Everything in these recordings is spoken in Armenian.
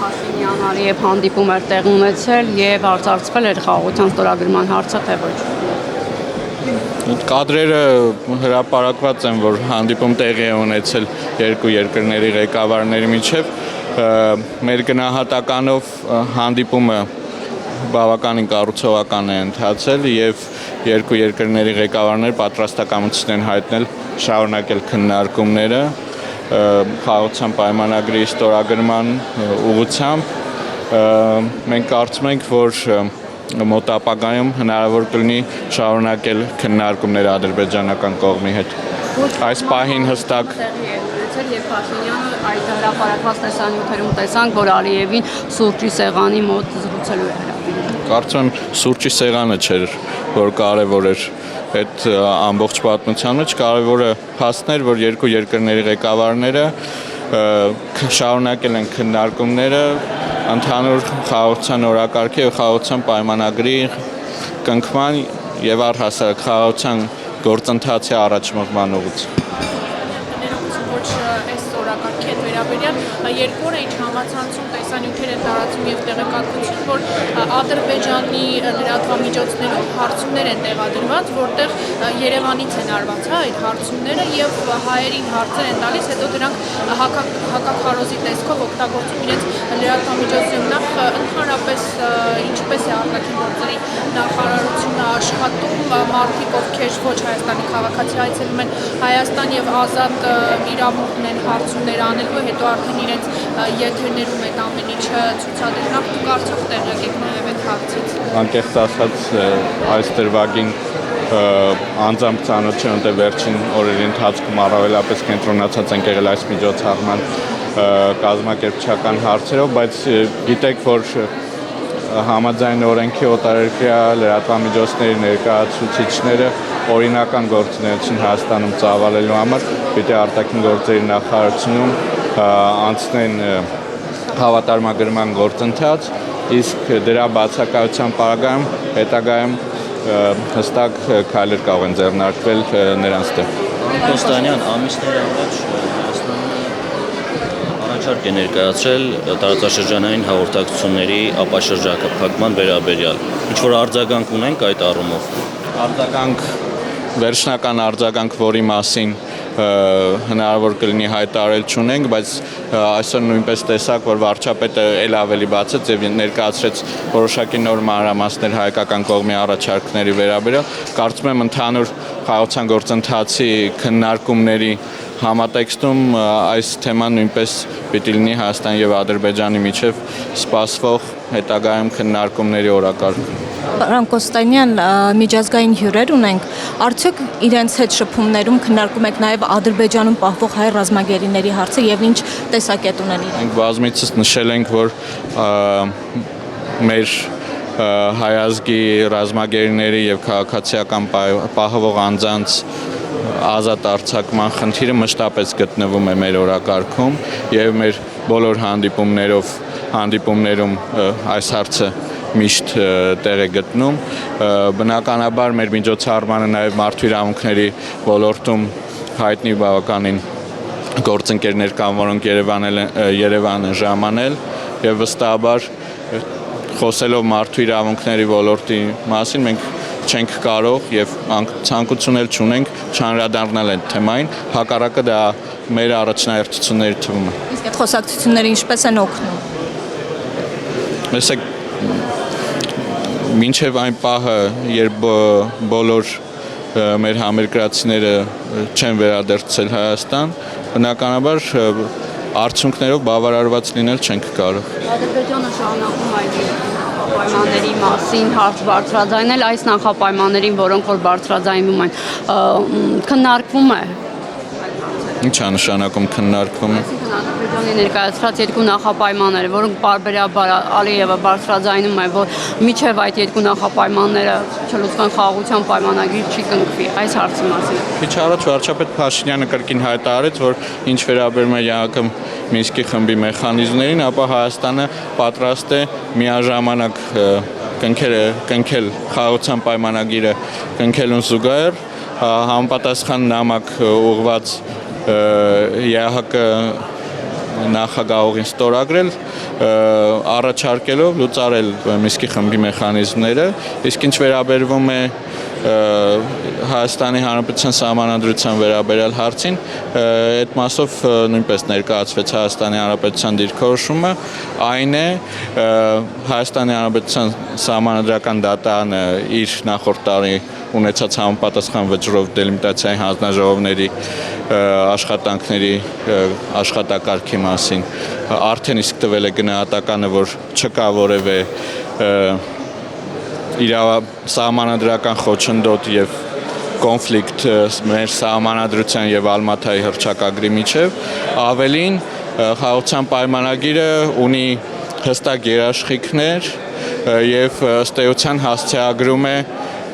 Փաշինյանի եւ հանդիպում էր տեղ ունեցել եւ արծարծվել էր խաղաղության ստորագրման հարցը, թե ոչ։ Կադրերը հրապարակված են, որ հանդիպում տեղի է ունեցել երկու երկրների ղեկավարների միջև։ Մեր գնահատականով հանդիպումը բավականին կառուցողական է ընթացել եւ երկու երկրների ղեկավարները պատրաստակամություն են հայտնել շարունակել քննարկումները խաղաղության պայմանագրի ստորագրման ուղղությամբ։ Մենք կարծում ենք, որ մոտ ապագայում հնարավոր կլինի շարունակել քննարկումները ադրբեջանական կողմի հետ։ Այս պահին հստակ եւ Փաշինյանը այդ հրապարակված տեսանյութերում տեսանք, որ Ալիևին սուրճի սեղանի մոտ զրուցելու է հրավիրել։ Կարծում եմ սուրճի սեղանը չէր, որ կարևոր էր այդ ամբողջ պատմության մեջ, կարևորը փաստն էր, որ երկու երկրների ղեկավարները շարունակել են քննարկումները ընդհանուր խաղաղության օրակարգի եւ խաղաղության պայմանագրի կնքման եւ առհասարակ խաղաղության գործընթացի առաջ մղման ուղղությամբ։ Երկու օր ինչ համացանցում տեսանյութեր են տարածում եւ տեղեկատվություն, որ Ադրբեջանի լրատվամիջոցներով հարցումներ են տեղադրված, որտեղ Երևանից են արված այդ հարցումները եւ հայերին հարցեր են տալիս, հետո դրանք հակաքարոզի տեսքով օգտագործում իրենց լրատվամիջոցներում։ Նախ ընդհանրապես ինչպես է արտաքին գործերի նախարարությունը աշխատում, մարդիկ ովքեր ոչ Հայաստանի քաղաքացի այցելում են Հայաստան եւ ազատ իրավունքն են հարցումներ անելու, հետո արդեն իրենց եթերներում այդ ամեն ինչը ցուցադրնակ դուք արդյոք տեղյակ եք նաև այդ հարցից։ Անկեղծ ասած այս դրվագին անձամբ ծանոթ չեմ, թե վերջին օրերի ընթացքում առավելապես կենտրոնացած ենք եղել այս միջոցառման կազմակերպչական հարցերով, բայց գիտեք, որ համաձայն օրենքի օտարերկրյա լրատվամիջոցների ներկայացուցիչները օրինական գործունեություն Հայաստանում ծավալելու համար պիտի արտաքին գործերի նախարարությունում անցնեն հավատարմագրման գործընթաց, իսկ դրա բացակայության պարագայում հետագայում հստակ քայլեր կարող են ձեռնարկվել նրանց դեմ։ Կոստանյան, ամիսներ առաջ առաջարկ է ներկայացրել տարածաշրջանային հաղորդակցությունների ապաշրջափակման վերաբերյալ։ Ինչ-որ արձագանք ունենք այդ առումով։ Վերջնական արձագանք, որի մասին հնարավոր կլինի հայտարարել չունենք, բայց այսօր նույնպես տեսակ, որ վարչապետը ել ավելի բացեց եւ ներկայացրեց որոշակի նոր մանրամասներ հայկական կողմի առաջարկների վերաբերյալ։ Կարծում եմ ընդհանուր խաղաղության գործընթացի քննարկումների համատեքստում այս թեման նույնպես պիտի լինի Հայաստանի եւ Ադրբեջանի միջև սպասվող հետագայում քննարկումների օրակարգ։ Պարոն Կոստանյան, միջազգային հյուրեր ունենք, արդյոք իրենց հետ շփումներում քննարկում եք նաև Ադրբեջանում պահվող հայ ռազմագերիների հարցը եւ ինչ տեսակետ ունեն իրենք։ Մենք բազմիցս նշել ենք, որ մեր հայազգի ռազմագերիների եւ քաղաքացիական պահվող անձանց ազատ արձակման խնդիրը մշտապես գտնվում է մեր օրակարգում եւ մեր բոլոր հանդիպումներում այս հարցը միշտ տեղ է գտնում։ Բնականաբար մեր միջոցառմանը նաև մարդու իրավունքների ոլորտում հայտնի բավականին գործընկերներ կան, որոնք Երևան են ժամանել եւ վստահաբար խոսելով մարդու իրավունքների ոլորտի մասին մենք չենք կարող եւ ցանկություն էլ չունենք չանդրադառնալ այդ թեմային, հակառակը դա մեր առաջնահերթությունների թվում է։ Իսկ այդ խոսակցությունները ինչպես են օգնում։ Տեսեք, մինչև այն պահը, երբ բոլոր մեր համերկրացիները չեն վերադարձել Հայաստան, բնականաբար արդյունքներով բավարարված լինել չենք կարող։ Ադրբեջանը շարունակում այդ պայմանների մասին հարց բարձրաձայնել, այս նախապայմաններին, որոնք որ բարձրաձայնվում են, քննարկվում է։ Ինչ է նշանակում քննարկվում է։ Ադրբեջանի ներկայացրած երկու նախապայմանները, որոնք բարբերաբար Ալիևը բարձրաձայնում է, որ միջև այդ երկու նախապայմանները չլուծվեն խաղաղության պայմանագիր չի կնքվի, այս հարցի մասին։ Քիչ առաջ վարչապետ Փաշինյանը կրկին հայտարարեց, որ ինչ վերաբերում է ԵԱՀԿ Մինսկի խմբի մեխանիզմներին, ապա Հայաստանը պատրաստ է միաժամանակ կնքել խաղաղության պայմանագիրը կնքելուն զուգահեռ համապատասխան նամակ ուղղված ԵԱՀԿ նախագահողին ստորագրել առաջարկելով լուծարել Միսկի խմբի մեխանիզմները, իսկ ինչ վերաբերվում է Հայաստանի Հանրապետության Սահմանադրության վերաբերյալ հարցին, այդ մասով նույնպես ներկայացվեց Հայաստանի Հանրապետության դիրքորոշումը, այն է Հայաստանի Հանրապետության Սահմանադրական դատարանը իր նախորդ տարի ունեցած համապատասխան վճռով դելիմիտացիայի հանձնաժողովների աշխատանքների աշխատակարգի մասին արդեն իսկ տվել է գնահատականը, որ չկա որևէ սահմանադրական խոչընդոտ եւ կոնֆլիկտ մեր սահմանադրության եւ Ալմաթայի հռչակագրի միջև, ավելին խաղաղության պայմանագիրը ունի հստակ երաշխիքներ եւ ըստ էության հասցեագրում է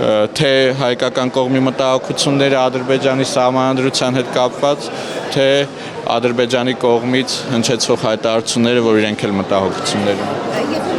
թե հայկական կողմի մտահոգությունները Ադրբեջանի սահմանադրության հետ կապված, թե Ադրբեջանի կողմից հնչեցող հայտարարությունները, որ իրենք էլ մտահոգություններ ունեն։